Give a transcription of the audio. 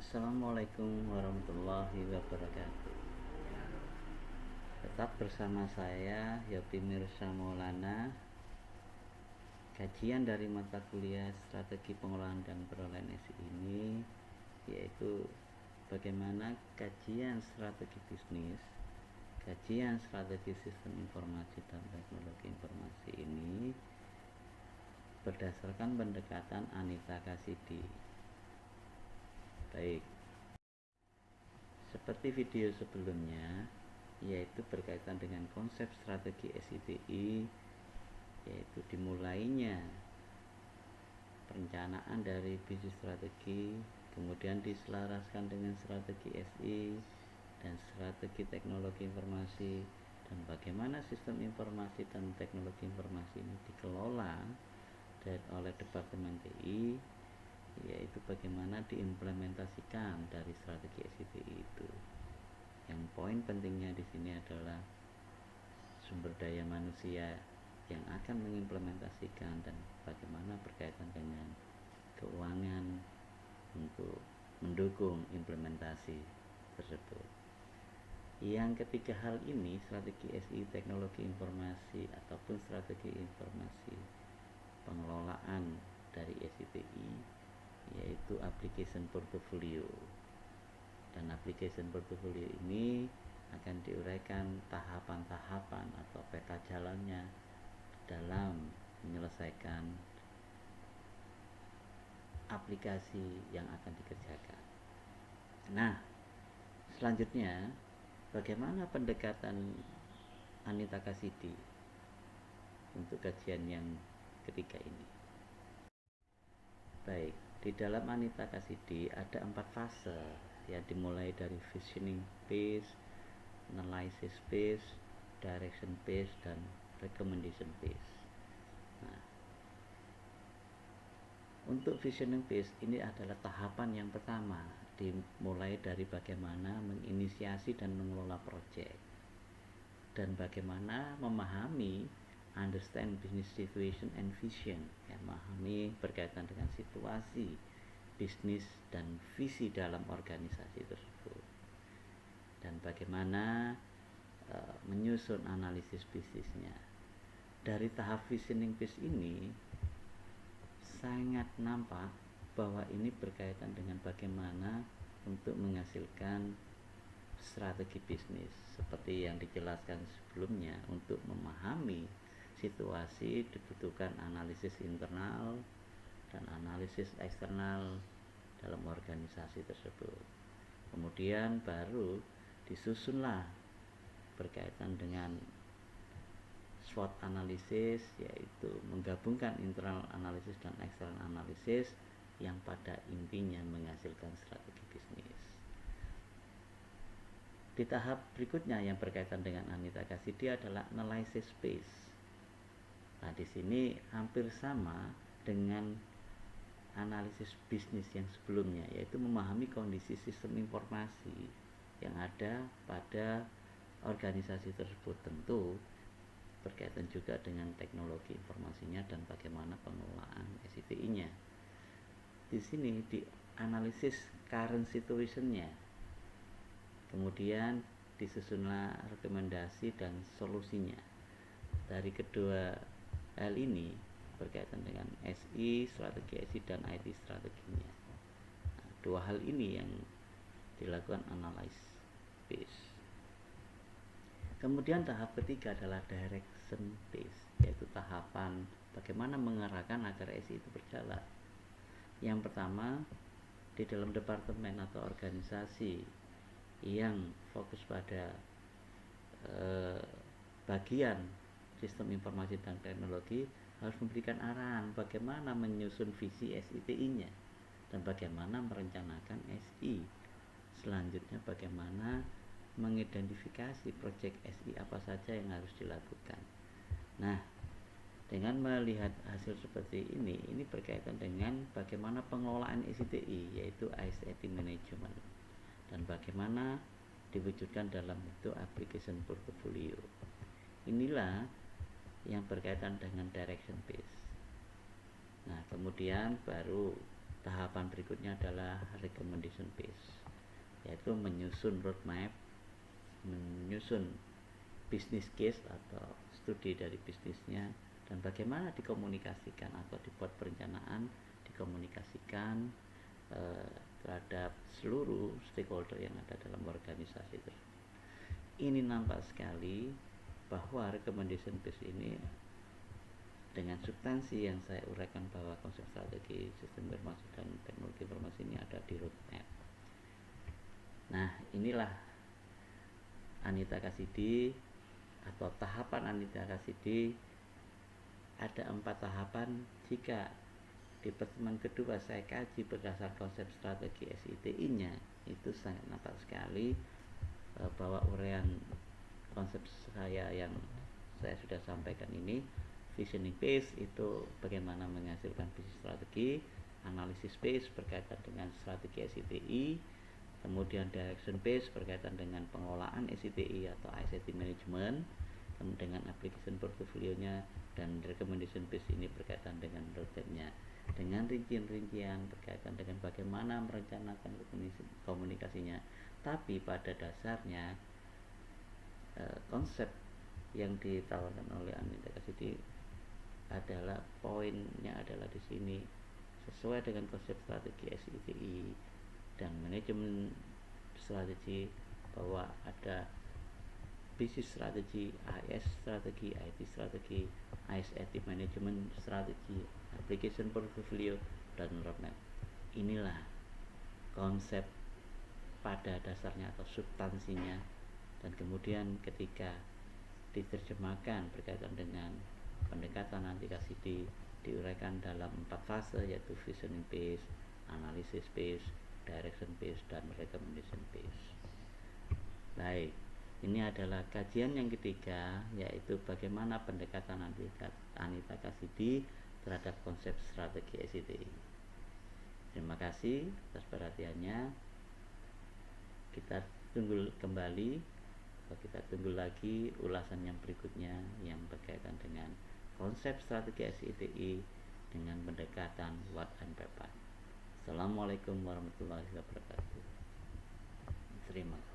Assalamualaikum warahmatullahi wabarakatuh. Tetap bersama saya Yopi Mirsa Maulana. Kajian dari mata kuliah Strategi Pengolahan dan Pengelolaan SI ini yaitu bagaimana kajian strategi bisnis, kajian strategi sistem informasi dan teknologi informasi ini berdasarkan pendekatan Anita Kasidi. Baik, seperti video sebelumnya, yaitu berkaitan dengan konsep strategi SITI, yaitu dimulainya perencanaan dari bisnis strategi, kemudian diselaraskan dengan strategi SI dan strategi teknologi informasi, dan bagaimana sistem informasi dan teknologi informasi ini dikelola oleh Departemen TI, yaitu bagaimana diimplementasikan dari strategi SITI itu. Yang poin pentingnya di sini adalah sumber daya manusia yang akan mengimplementasikan dan bagaimana berkaitan dengan keuangan untuk mendukung implementasi tersebut. Yang ketiga hal ini, strategi SI teknologi informasi ataupun strategi informasi pengelolaan dari SITI, yaitu application portfolio. Dan application portfolio ini akan diuraikan tahapan-tahapan atau peta jalannya dalam menyelesaikan aplikasi yang akan dikerjakan. Nah, selanjutnya bagaimana pendekatan Anita Kasidi untuk kajian yang ketiga ini? Baik, di dalam Anita Kasidi ada 4 fase yang dimulai dari visioning phase, analysis phase, direction phase, dan recommendation phase. Nah, untuk visioning phase ini adalah tahapan yang pertama, dimulai dari bagaimana menginisiasi dan mengelola proyek dan bagaimana memahami understand business situation and vision, ya, memahami berkaitan dengan situasi bisnis dan visi dalam organisasi tersebut, dan bagaimana menyusun analisis bisnisnya. Dari tahap visioning phase ini sangat nampak bahwa ini berkaitan dengan bagaimana untuk menghasilkan strategi bisnis seperti yang dijelaskan sebelumnya. Untuk memahami situasi dibutuhkan analisis internal dan analisis eksternal dalam organisasi tersebut. Kemudian baru disusunlah berkaitan dengan SWOT analisis, yaitu menggabungkan internal analisis dan eksternal analisis yang pada intinya menghasilkan strategi bisnis. Di tahap berikutnya yang berkaitan dengan Anita Kasidi adalah analysis phase. Nah, di sini hampir sama dengan analisis bisnis yang sebelumnya, yaitu memahami kondisi sistem informasi yang ada pada organisasi tersebut, tentu berkaitan juga dengan teknologi informasinya dan bagaimana pengelolaan SITI-nya. Di sini di analisis current situation-nya, kemudian disusunlah rekomendasi dan solusinya. Dari kedua hal ini berkaitan dengan SI, strategi SI, dan IT strateginya. Nah, dua hal ini yang dilakukan analysis phase. Kemudian tahap ketiga adalah direction phase, yaitu tahapan bagaimana mengarahkan agar SI itu berjalan. Yang pertama, di dalam departemen atau organisasi yang fokus pada bagian sistem informasi dan teknologi harus memberikan arahan bagaimana menyusun visi SITI-nya dan bagaimana merencanakan SI. Selanjutnya bagaimana mengidentifikasi proyek SI apa saja yang harus dilakukan. Nah, dengan melihat hasil seperti ini berkaitan dengan bagaimana pengelolaan SITI, yaitu ICT management, dan bagaimana diwujudkan dalam bentuk application portfolio. Inilah yang berkaitan dengan direction phase. Nah, kemudian baru tahapan berikutnya adalah recommendation phase, yaitu menyusun roadmap, menyusun bisnis case atau studi dari bisnisnya, dan bagaimana dikomunikasikan atau dibuat perencanaan, dikomunikasikan terhadap seluruh stakeholder yang ada dalam organisasi itu. Ini nampak sekali bahwa recommendation base ini dengan substansi yang saya uraikan bahwa konsep strategi sistem informasi dan teknologi informasi ini ada di roadmap. Nah, inilah Anita Kasidi atau tahapan Anita Kasidi. Ada 4 tahapan. Jika di pertemuan kedua saya kaji berdasar konsep strategi SITI-nya, itu sangat nampak sekali bahwa uraian konsep saya yang saya sudah sampaikan ini. Visioning phase itu bagaimana menghasilkan bisnis strategi, analisis phase berkaitan dengan strategi SITI, kemudian direction phase berkaitan dengan pengelolaan SITI atau ICT management, kemudian dengan application portfolio-nya, dan recommendation phase ini berkaitan dengan roadmap-nya dengan rincian-rincian berkaitan dengan bagaimana merencanakan komunikasinya. Tapi pada dasarnya konsep yang ditawarkan oleh Anita Kasidi adalah poinnya adalah di sini sesuai dengan konsep strategi SITI dan manajemen strategi, bahwa ada business strategi, AS strategi, IT strategi, ICT management strategi, application portfolio, dan roadmap. Inilah konsep pada dasarnya atau substansinya, dan kemudian ketika diterjemahkan berkaitan dengan pendekatan Anita Kasidi diuraikan dalam 4 fase, yaitu visioning phase, analysis phase, direction phase, dan recommendation phase. Baik, ini adalah kajian yang ketiga, yaitu bagaimana pendekatan Anita Kasidi terhadap konsep strategi SITI. Terima kasih atas perhatiannya. Kita tunggu kembali, kita tunggu lagi ulasan yang berikutnya yang berkaitan dengan konsep strategi SITI dengan pendekatan what and paper. Assalamualaikum warahmatullahi wabarakatuh. Terima kasih.